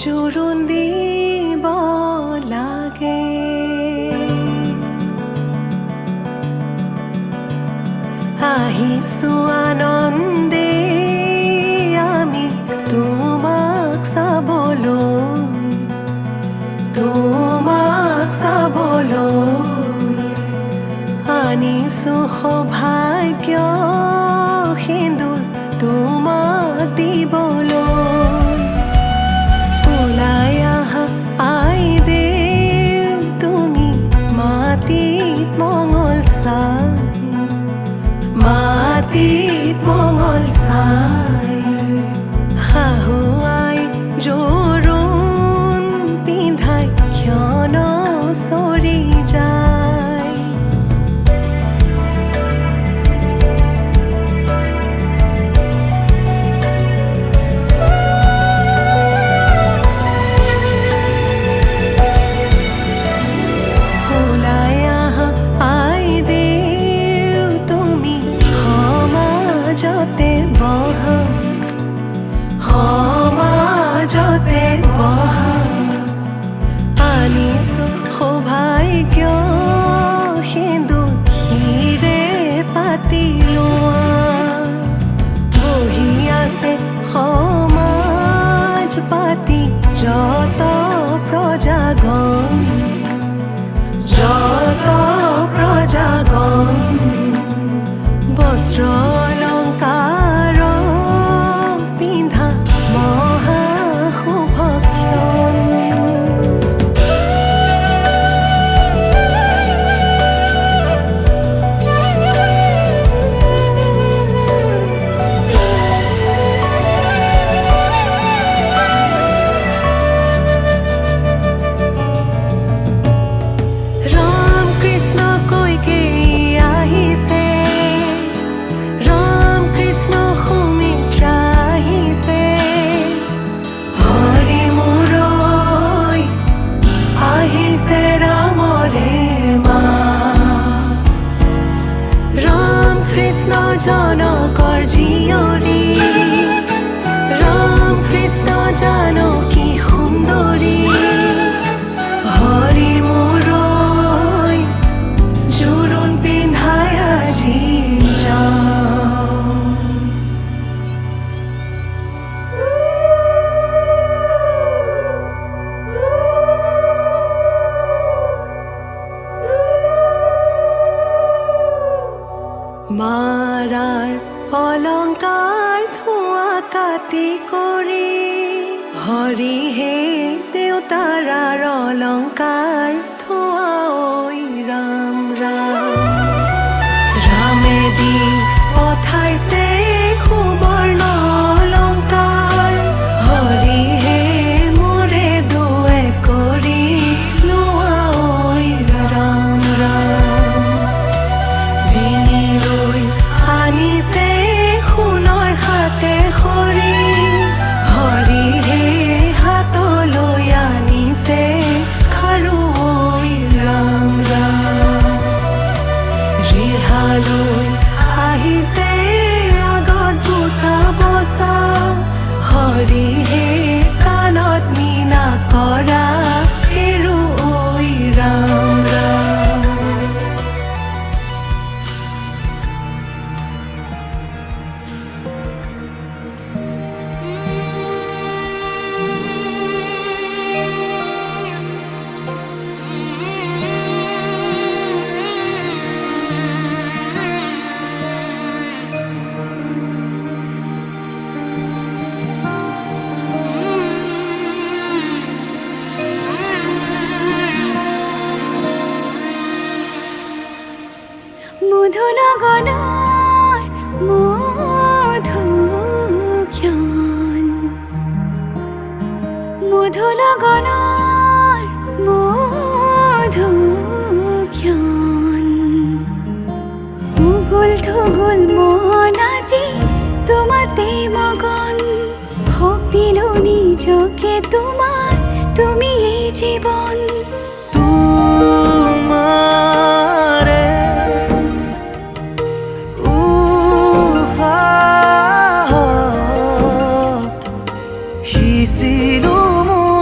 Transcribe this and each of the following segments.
জোৰোণ দিব লাগে। আহিছো আনন্দে আমি তোমাক চাবলৈ, তোমাক চাবলৈ আনিছো সৌভাগ্য সিন্দুৰ তোমাক দিবলৈ। ওলাই আহা আইদেউ তুমি মাটিত মঙল চাই, মাটিত মঙল চাই। শাহু আই জোৰোণ পিন্ধাই ক্ষণ চৰি যায়। ওলাই আহা আইদেউ তুমি সমাজতে বহা, সমাজতে বহা। আনিছো সৌভাগ্য সিন্দুৰ হিৰে পাতি লোৱা। বহি আছে সমাজ পাতি যত প্ৰজাগণ, যত প্ৰজাগণ। বস্ত্ৰ অলংকাৰ পিন্ধা মহা শুভক্ষণ। ৰাম কৃষ্ণ কৈকে আহিছে, ৰাম কৃষ্ণ সুমিত্ৰা আহিছে। হৰি মূৰৈ আহিছে ৰামৰে মা। ৰাম কৃষ্ণ জনকৰ জীয়ৰী, ৰাম কৃষ্ণ জানকী সুন্দৰী। হৰি মূৰৈ জোৰোণ পিন্ধাই আজি যাওঁ। মাৰাৰ অলংকাৰ ধোঁৱা কাটি কৰি, হৰিহে দেউতাৰাৰ অলংকাৰ ধোঁৱা ঐ ৰাম ৰাম। ৰামে দি পঠাইছে সুবৰ্ণ অলংকাৰ, হৰিহে মোৰে দুৱে কৰি লোৱা ঐ ৰাম ৰাম। ডিঙিলৈ আনিছে সোণৰ হাতে খৰি, হৰিহে হাতলৈ আনিছে খাৰু ঐ ৰাম ৰাম। ৰিহালৈ আহিছে আগত বুটা বচা, হৰিহে কাণত মীনা কৰা হেৰু ঐ ৰাম ৰাম। মধুনগনৰ মধুক্ষণ, মধুনগনৰ মধুক্ষণ। উগুল থুগুল মন আজি তোমাতে মগন, সপিলো নিজকে তোমাৰ তুমিয়ে জীৱন। তোমাৰে উশাহত সিঁচিলো মোৰ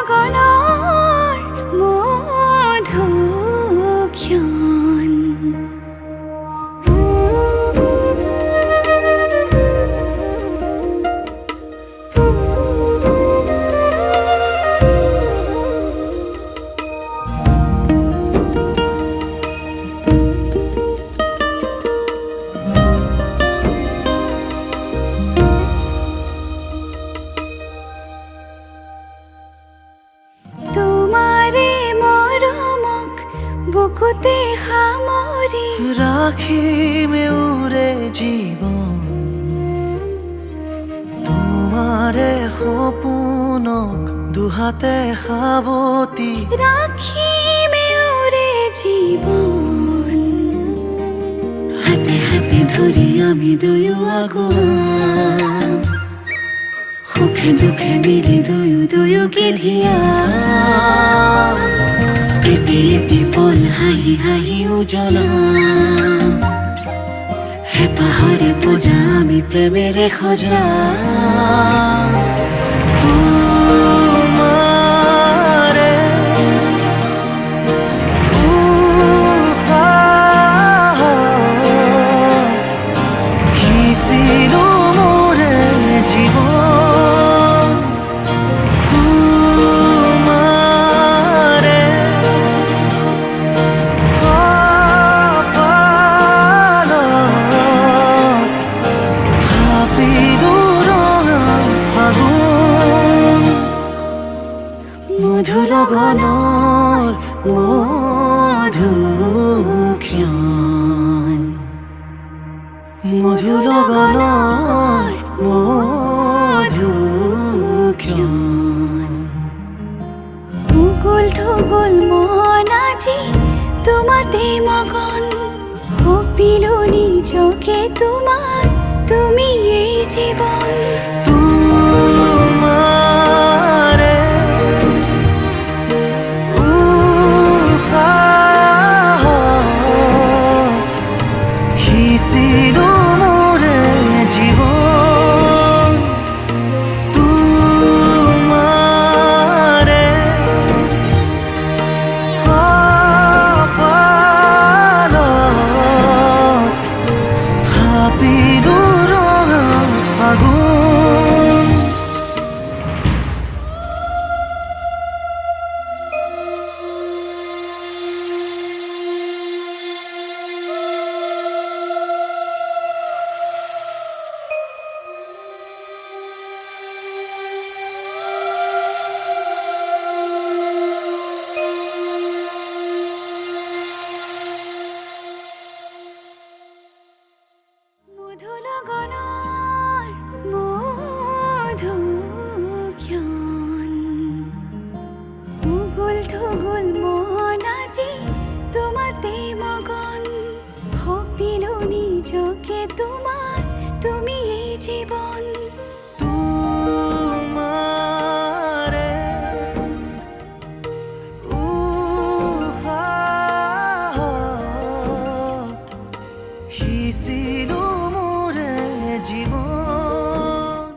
লগনৰ মধুক্ষণ তোমাৰে মৰমক বুকুতে সামৰি ৰাখিম উৰে জীবন তোমাৰে সপোনক দুহাতে সাৱতি ৰাখিমে ওৰে জীৱন হাতে হাতে ধৰি আমি দুয়ো আগুৱাম সুখে দুখে মিলি দুয়োকে ধিয়াম এটি এটি পল হাঁহি হাঁহি উজ্বলাম হেঁপাহৰে পূজা আমি প্ৰেমেৰে সজাম তোমাৰে উশাহত সিঁচিলো মোৰে জীৱন তোমাৰে কপালত থাপিলো ৰঙা ফাগুন মধুৰ লগনৰ মধুক্ষণ মধুৰ লগনৰ মধুক্ষণ উগুল থুগুল মন আজি তোমাতে মগন সপিলো নিজকে তোমাক তুমি এই জীৱন তোমাৰে উশাহত সিঁচিলো মোৰে জীৱন তোমাৰে কপালত থাপিলো ৰঙা ফাগুন মধু লগনৰ মধুক্ষণ উগুল থুগুল মন আজি তোমাতে মগন সপিলো নিজকে তোমাক তুমি এই জীৱন তোমাৰে উশাহত সিঁচিলো মোৰে জীৱন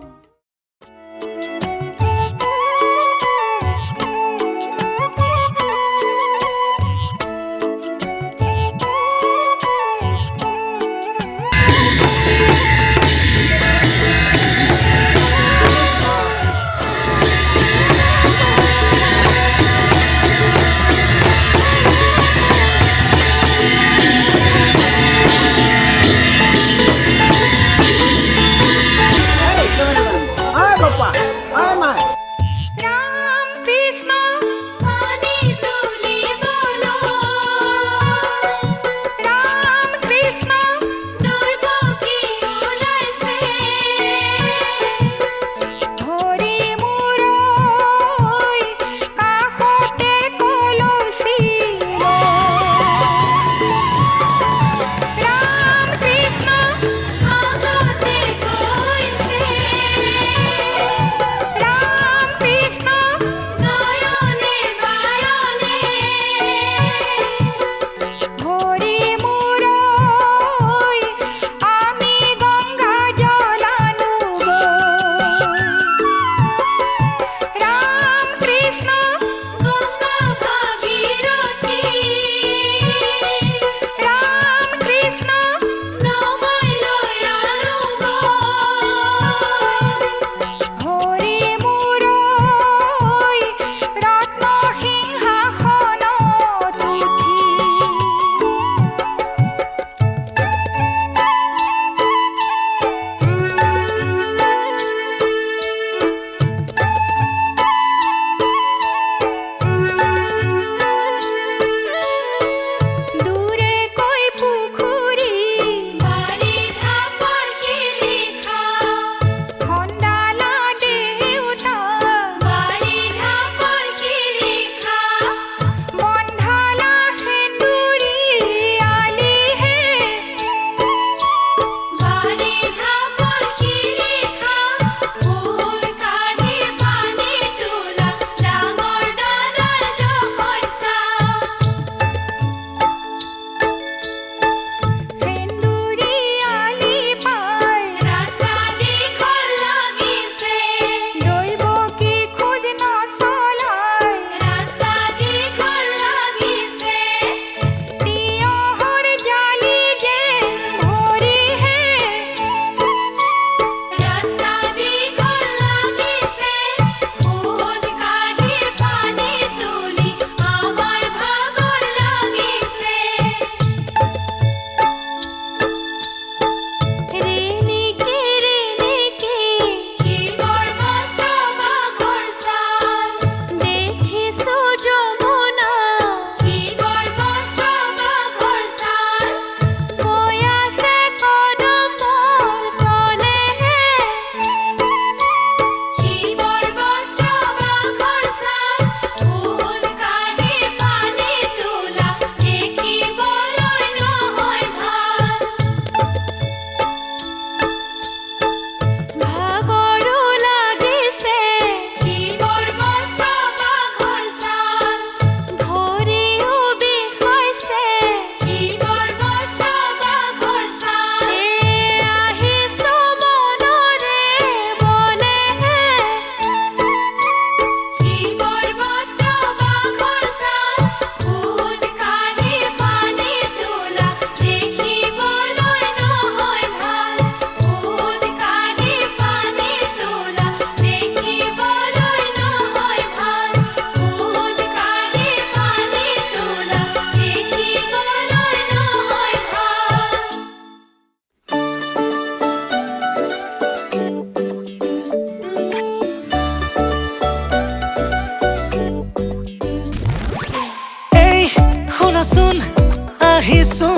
আহিছো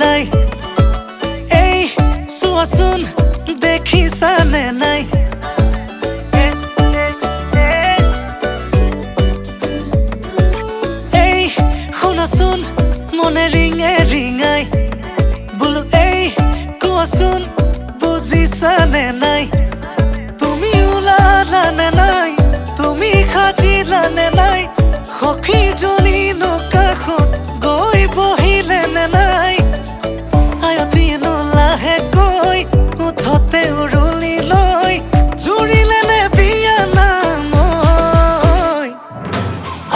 লাই এই চোৱাচোন দেখিছানে নাই এই শুনাচোন মনে ৰিঙে ৰিঙাই বোলো এই কোৱাচোন বুজিছানে নাই তুমি ওলালানে নাই তুমি সাজিলানে নাই সখীজনী কাষত গৈ বহিলেনে নাই আয়তীনো লাহেকৈ উঠতে উৰুলি লৈ জুৰিলেনে বিয়া নামৈ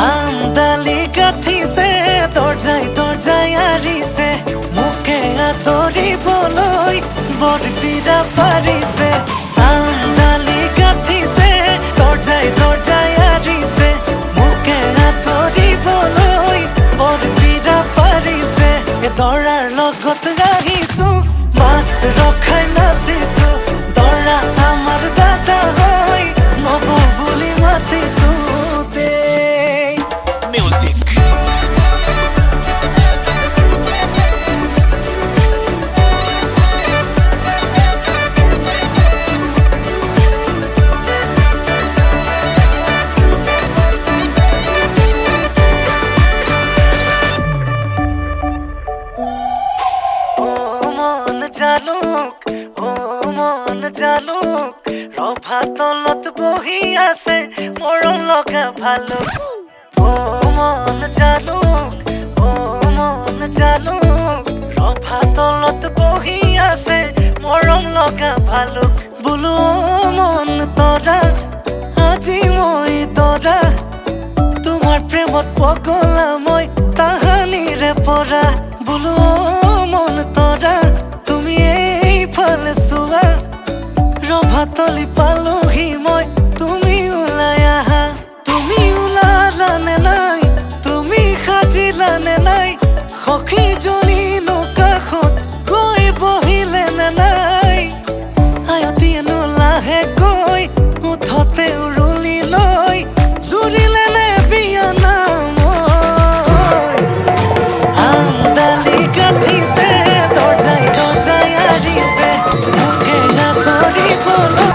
আমডালি গাঠিছে দৰ্জাই দৰ্জাই আৰিছে মোকে আদৰিবলৈ বৰপীৰা পাৰিছে আমডালি গাঠিছে দৰ্জাই দৰ্জাই আৰিছে মোকে আদৰিবলৈ বৰপীৰা পাৰিছে দৰাৰ লগত আহিছো মাছ ৰখাই নাচিছো দৰা আমাৰ দাদা হয় নব বুলি মাতিছো দেই মিউজিক জালুক ও মন জালুক ৰভা তলত বহি আছে মৰম লগা ভালুক ও মন জালুক ৰভা তলত বহি আছে মৰম লগা ভালুক বোলো মন তৰা আজি মই তৰা তোমাৰ প্ৰেমত পগলা মই তাহানিৰে পৰা বোলো মন তৰা তুমি এইফালে চোৱা ৰভাতলি পালোহি মই তুমি ওলাই আহা তুমি ওলালানে নাই তুমি সাজিলানে নাই সখীজনী কাষত গৈ বহিলেনে নাই আয়তীনো লাহেকৈ উঠতে উৰুলি লৈ জুৰিলেনে বিয়া নামৈ আমডালি গাঠিছে দৰ্জাই দৰ্জাই আৰিছে মোকে আদৰিবলৈ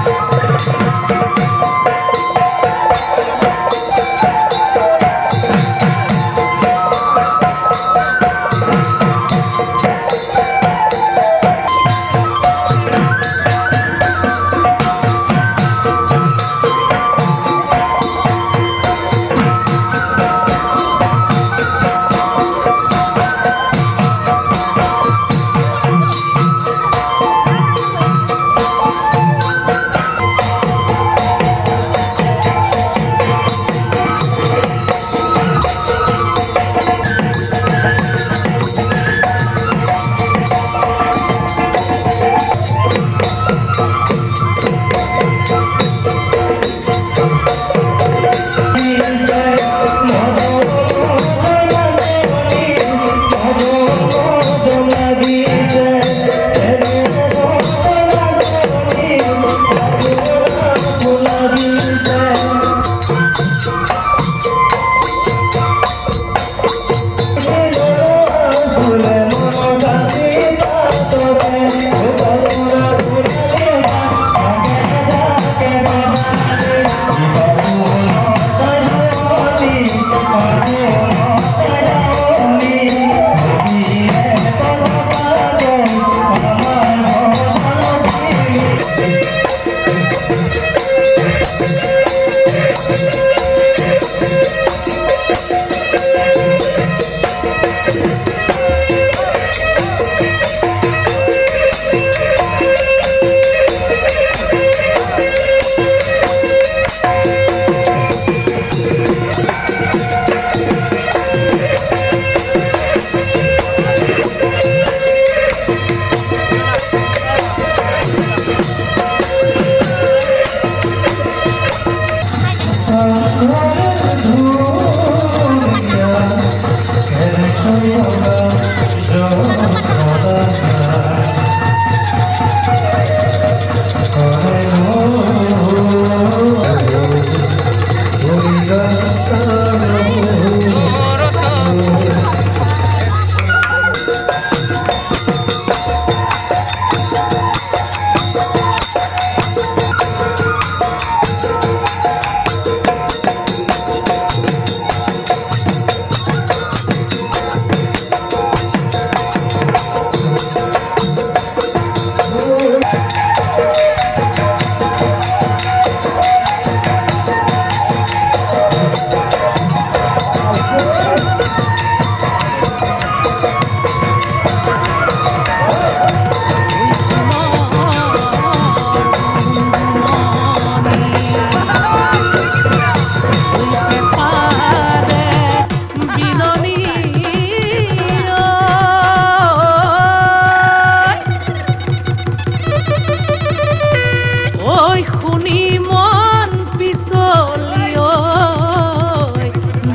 শুনি মন পিছলি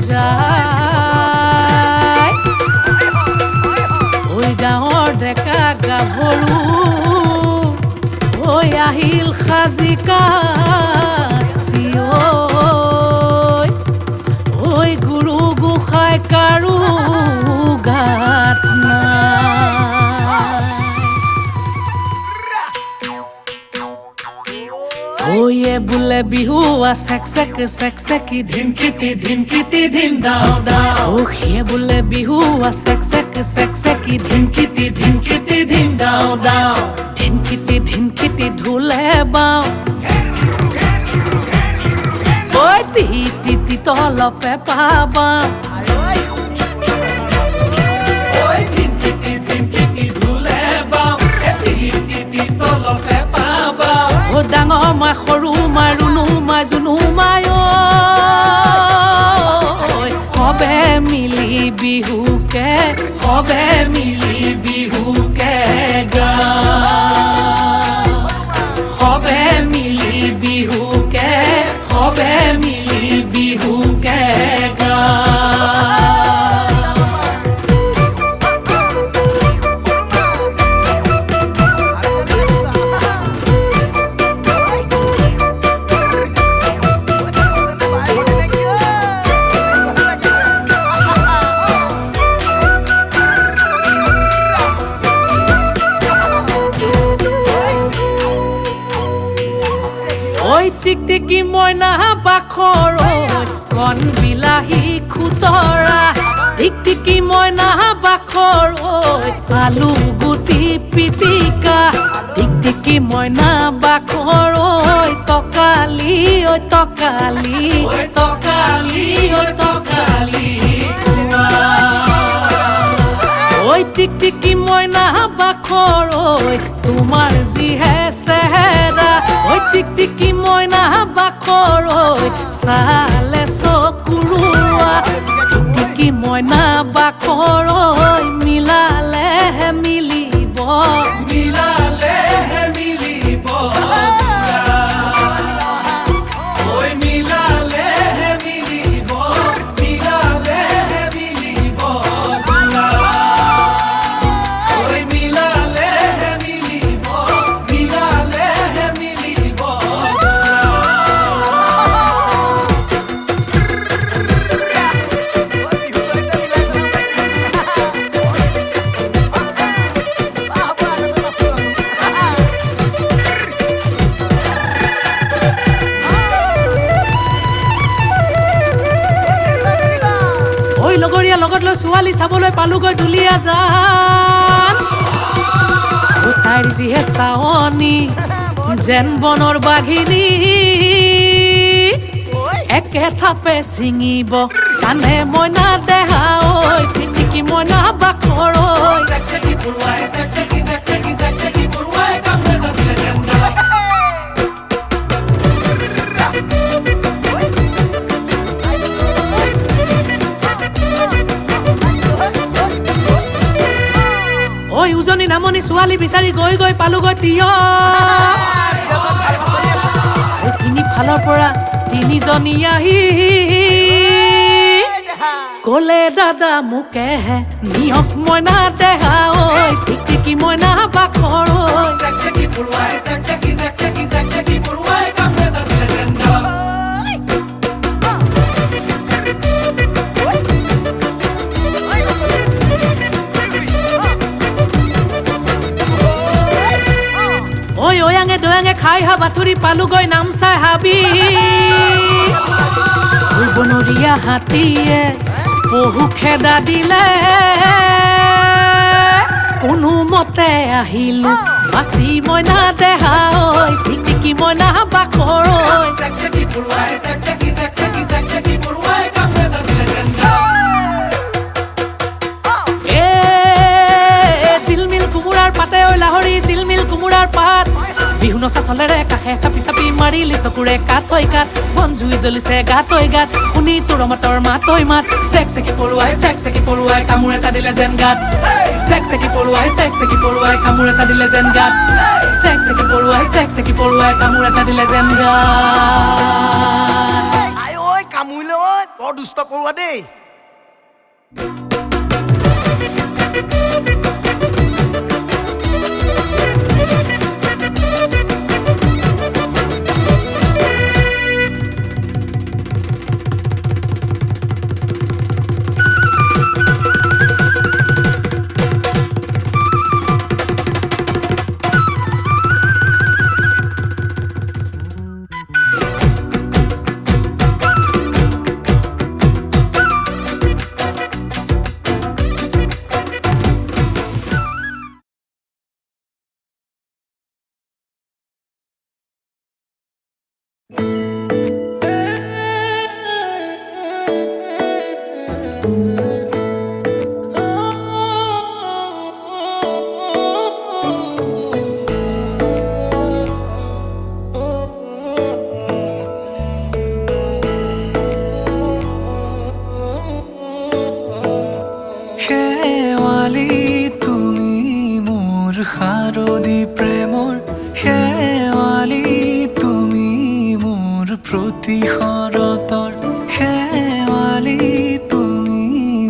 যায় ঐ গাঁৱৰ ডেকা গাভৰু ঐ আহিল সাজি কাছি ঐ গুৰু গোসাঁই কাৰো গাত ওয়ে বুলে বিহু সেক সেকি ধিনকিতি ধিন দাও দাও ও হে বুলে বিহু সেক সেকি ধিনকিতি ধিন দাও দাও ধিনকিতি ঢোলে বাও ওই তি তলপে পাবা ওই ধিনকিতি ঢোলে বাও তি তলপে পাবা ও ডাঙৰ মাই সৰু মাই ৰুণু মাই জুনু মাই সবে মিলি বিহুকে গা সবে মিলি বিহুকে গা টিকটিকি মইনা বাখৰ কণ বিলাহী খুতৰা টিকটিকি মইনা বাখৰ আলু গুটি পিটিকা টিকটিকি মইনা বাখৰ তকালি ঐ টিকটিকি মইনা বাখৰ তোমাৰ যিহে চেহেৰা ঐ টিকটিকি মইনা বাখৰ চালে চকুৰুৱা টিকটিকি মইনা বাখৰ মিলালেহে মিলিব লগৰীয়া লগত লৈ ছোৱালী চাবলৈ পালোগৈ দুলীয়া জান তাইৰ যিহে চাৱনী যেন বনৰ বাঘিনী একে থাপে ছিঙিব কানে মইনা দেহা টিকটিকি মইনা বাখৰ উজনি নামনি ছোৱালী বিচাৰি গৈ পালোগৈ তিয় তিনি ফালৰ পৰা তিনিজনী আহি ক'লে দাদা মোকেহে নিয়ক মইনা দেহা টিকটিকি মইনা বাখৰ দয়াঙে খাই হা বাথুৰি পালোগৈ নামচাই হাবি বনৰীয়া হাতীয়ে বহু খেদা দিলে কোনো মতে আহিলো বাচি মইনা দেহা টিকটিকি মইনা বাখৰ জিলমিল কোমোৰাৰ পাতে লাও লাহৰি জিলমিল কোমোৰাৰ পাত বিহু নচা চলেৰে কাষে চাপি চাপি মাৰিলি চকুৰে কাট হৈ কাট বন জুই জ্বলিছে গাত হৈ গাত শুনি তোৰ মাতৰ মাত হৈ মাত চেক চেকি পৰুৱাই কামোৰ এটা দিলে যেন গাত চেক চেকি পৰুৱাই কামোৰ এটা দিলে যেন গাত চেক চেকি পৰুৱাই কামোৰ এটা দিলে যেন গাত আই ঐ কামুৰিলে ঐ বৰ দুষ্ট কৰোৱা দেই শেৱালি তুমি মোৰ শাৰদী প্ৰেমৰ শেৱালি তুমি মোৰ প্ৰতি শৰতৰ শেৱালি তুমি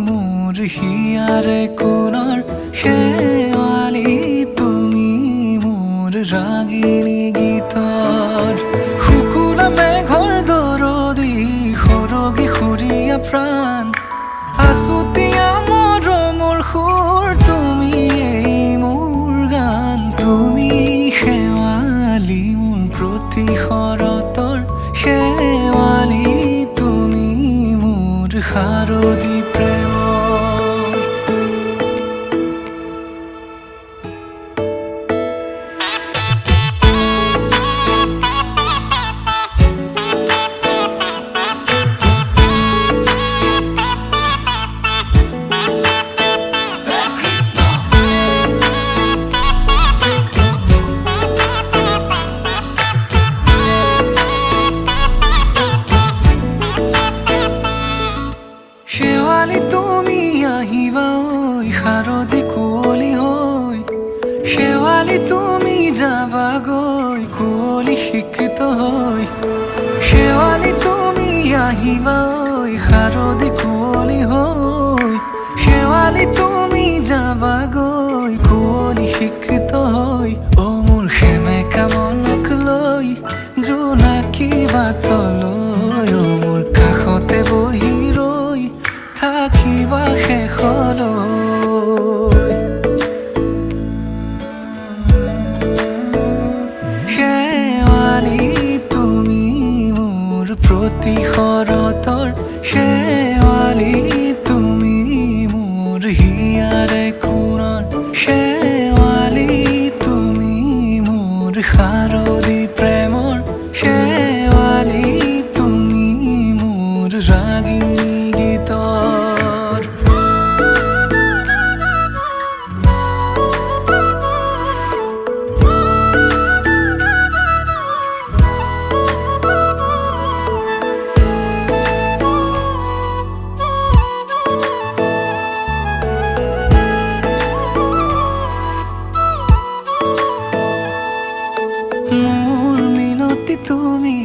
মোৰ হিয়াৰে কোণৰ শেৱালি তুমি মোৰ ৰাগিনী গীতৰ শুকুলা মেঘৰ দৰদি সৰগী সুৰীয়া প্ৰাণ আছুতীয়া মৰমৰ সুৰ তুমি মোৰ গান তুমি শেৱালি মোৰ প্ৰতি শৰতৰ শেৱালি তুমি মোৰ শাৰদী প্ৰেমৰ শেৱালি তুমি আহিবা ঐ শাৰদী কুঁৱলী হৈ শেৱালি তুমি যাবাগৈ কুঁৱলী শিক্ষিত হৈ শেৱালি তুমি আহিবা ঐ শাৰদী কুঁৱলী হৈ শেৱালি তুমি যাবাগৈ কুঁৱলী শিক্ষিত হৈ অ মোৰ সেমেকা মনক লৈ জোনাকী বাটলৈ অ মোৰ কাষতে বহি ৰৈ থাকিবা শেষলৈ শেৱালি তুমি মোৰ প্ৰতি শৰতৰ শেৱালি তুমি মোৰ হিয়াৰে কোণৰ শেৱালি তুমি মোৰ শাৰদী প্ৰেমৰ শেৱালি তুমি মোৰ ৰাগিনী গীতৰ মোৰ মিনতি তুমি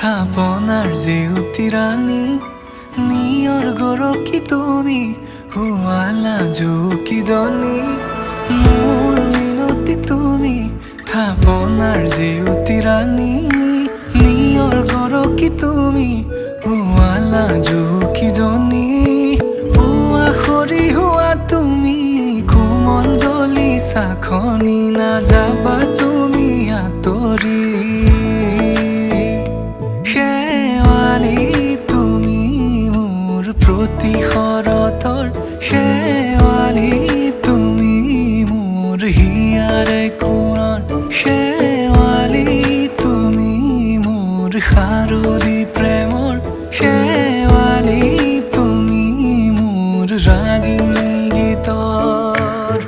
থাপনাৰ জেউতি ৰাণী নিয়ৰ গৰকী তুমি হুৱালা জুকিজনী মোৰ মিনতি তুমি থাপনাৰ জেউতি ৰাণী নিয়ৰ গৰকী তুমি হুৱালা জুকিজনী পুৱা খৰি হোৱা তুমি কোমল দলি চাখনি নাযাবা তুমি আঁতৰি শেৱালি তুমি মোৰ প্ৰতি শৰতৰ শেৱালি তুমি মোৰ হিয়াৰে কোণৰ শেৱালি তুমি মোৰ শাৰদী প্ৰেমৰ শেৱালি তুমি মোৰ ৰাগিনী গীতৰ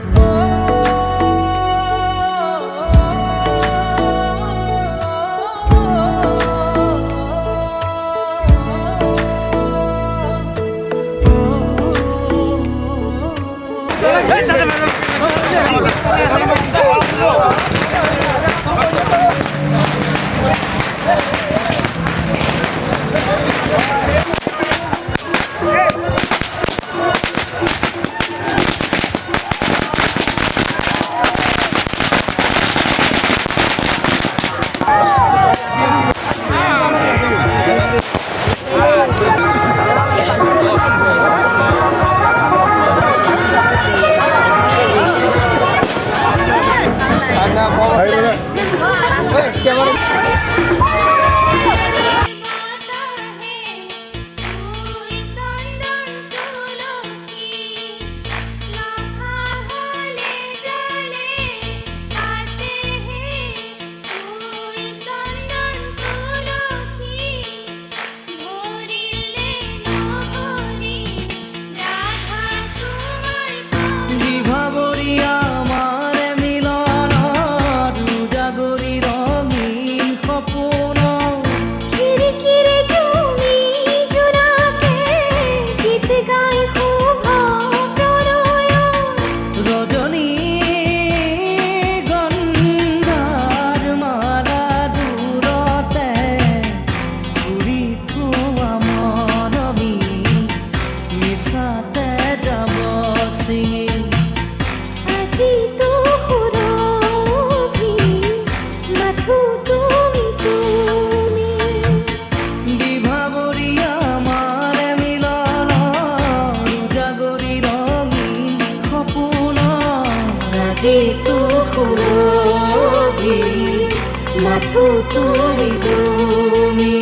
মাথো তুমি তুমি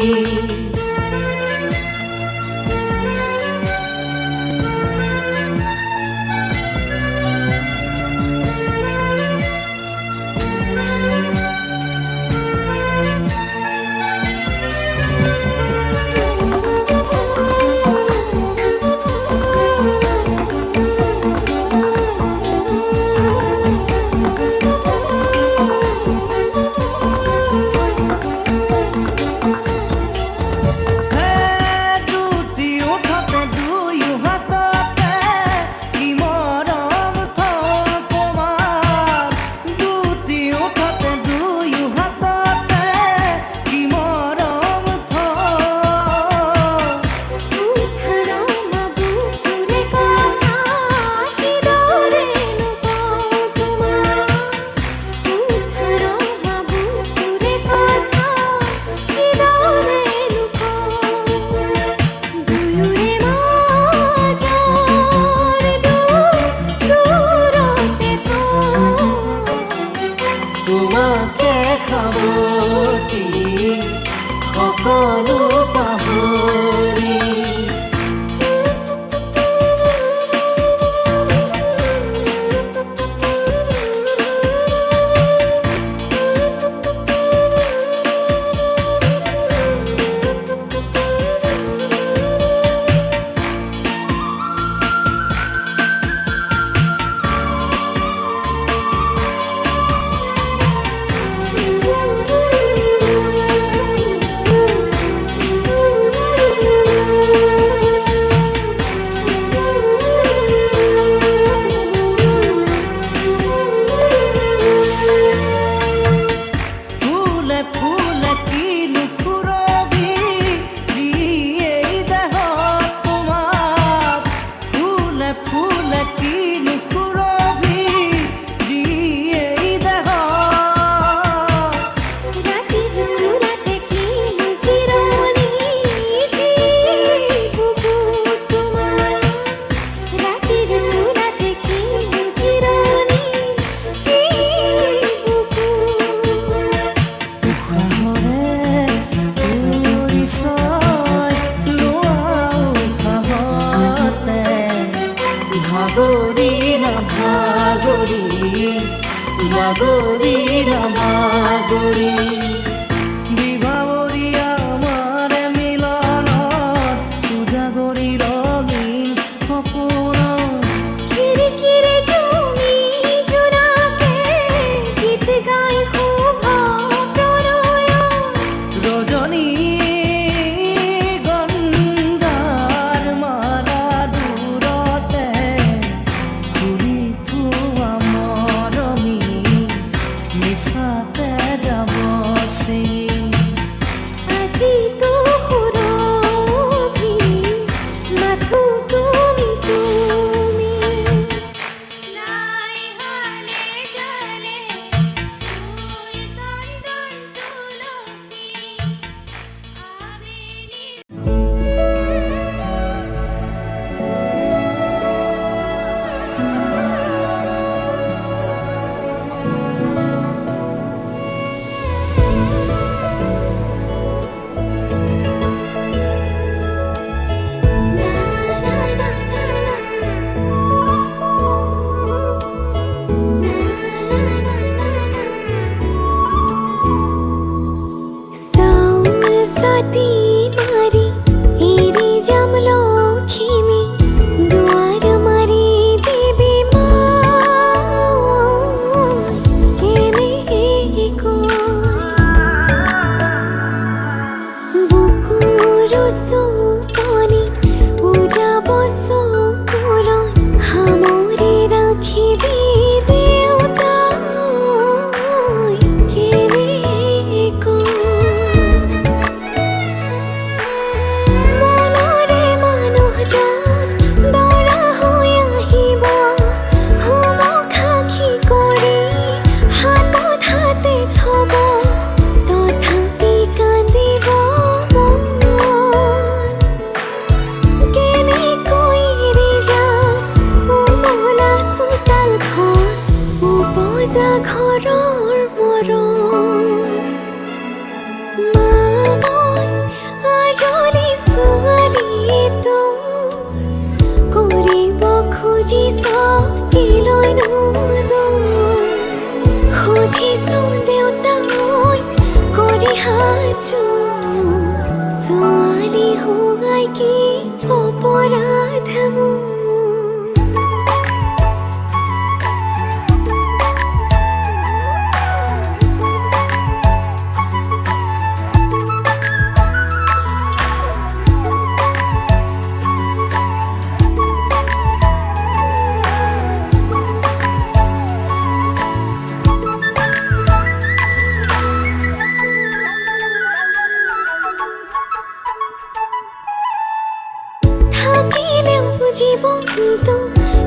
জীৱনটো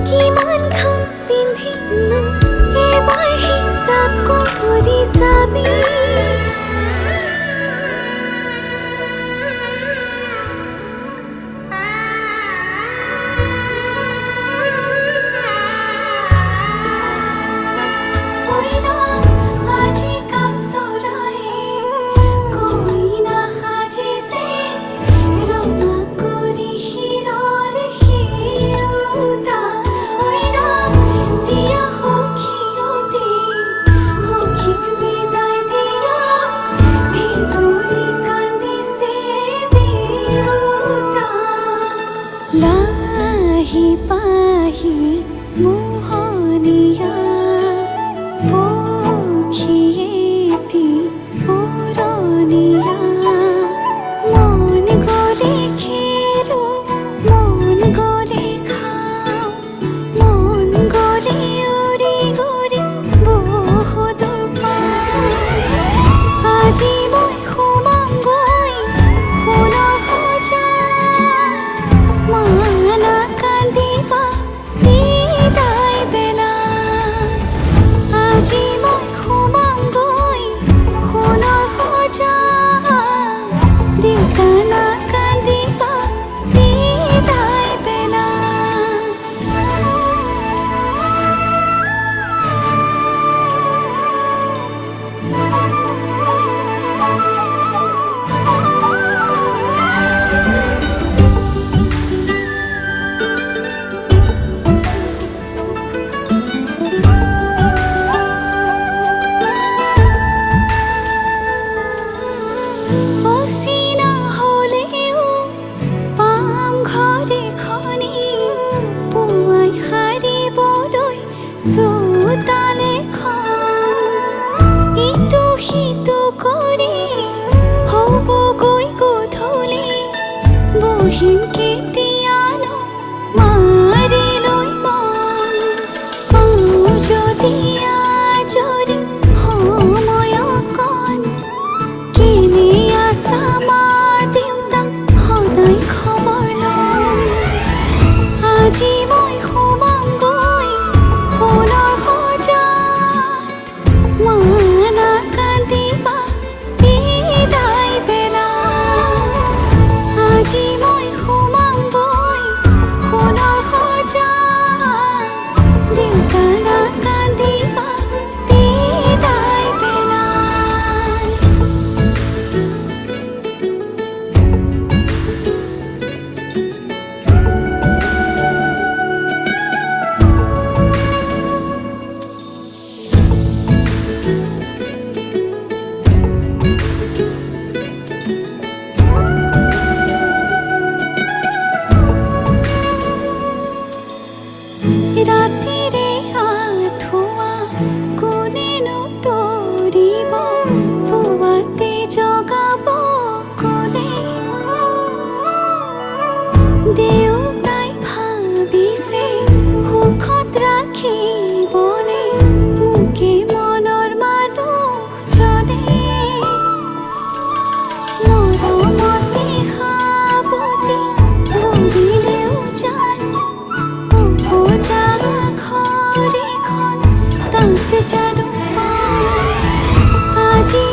কিমান খাম পিন্ধিম এবাৰ হিচাপ কৰি চাবি আজি কাম চৰায়ে কইনা সাজিছে ৰঙা কৰি হিৰৰ শিৰোতা দিয়া সখীয়তে সখীক বিদায় দিয়া ভিতৰি কান্দিছে দেউতা লাহি পাহি মোহনীয়া পক্ষীয়েতি পুৰণীয়া মন গ'লে খেলো মন গ'লে খাওঁ মন গ'লে উৰি ঘূৰি বহুদূৰ পাওঁ আজি মই সোমামগৈ সোণৰ সজাত মানা কান্দিবা বিদায় বেলা আজি মই সোমামগৈ সোণৰ সজাত দেউতা নাকান্দিবা বিদায় বেলা অচিনা হ'লেও পাম ঘৰে খনি পুৱাই সাৰিবলৈ চোতালখন ইটো সিটো কৰি হ'বগৈ গধূলি বহিম কেতিয়ানো মাৰি লৈ মন পাওঁ যদি আজৰি সময় অকণ কেনে আছা মা দেউতাক সদায় খবৰ ল'ম আজি মই সোমামগৈ সোণৰ সজাত মানা কান্দিবা বিদায় বেলা আজি মই সোমামগৈ সোণৰ সজাত দেউতা নাকান্দিবা বিদায় বেলা ৰাতিৰে আঁঠুৱা কোনেনো তৰিব পুৱাতে জগাব ক'লে দেউতাই ভাবিছে সুখত ৰাখিবলে মোকে মনৰ মানুহজনে মৰমতে সাৱটি বুলিলেও জান উপজা ঘৰখন তাত জানো পাওঁ আজি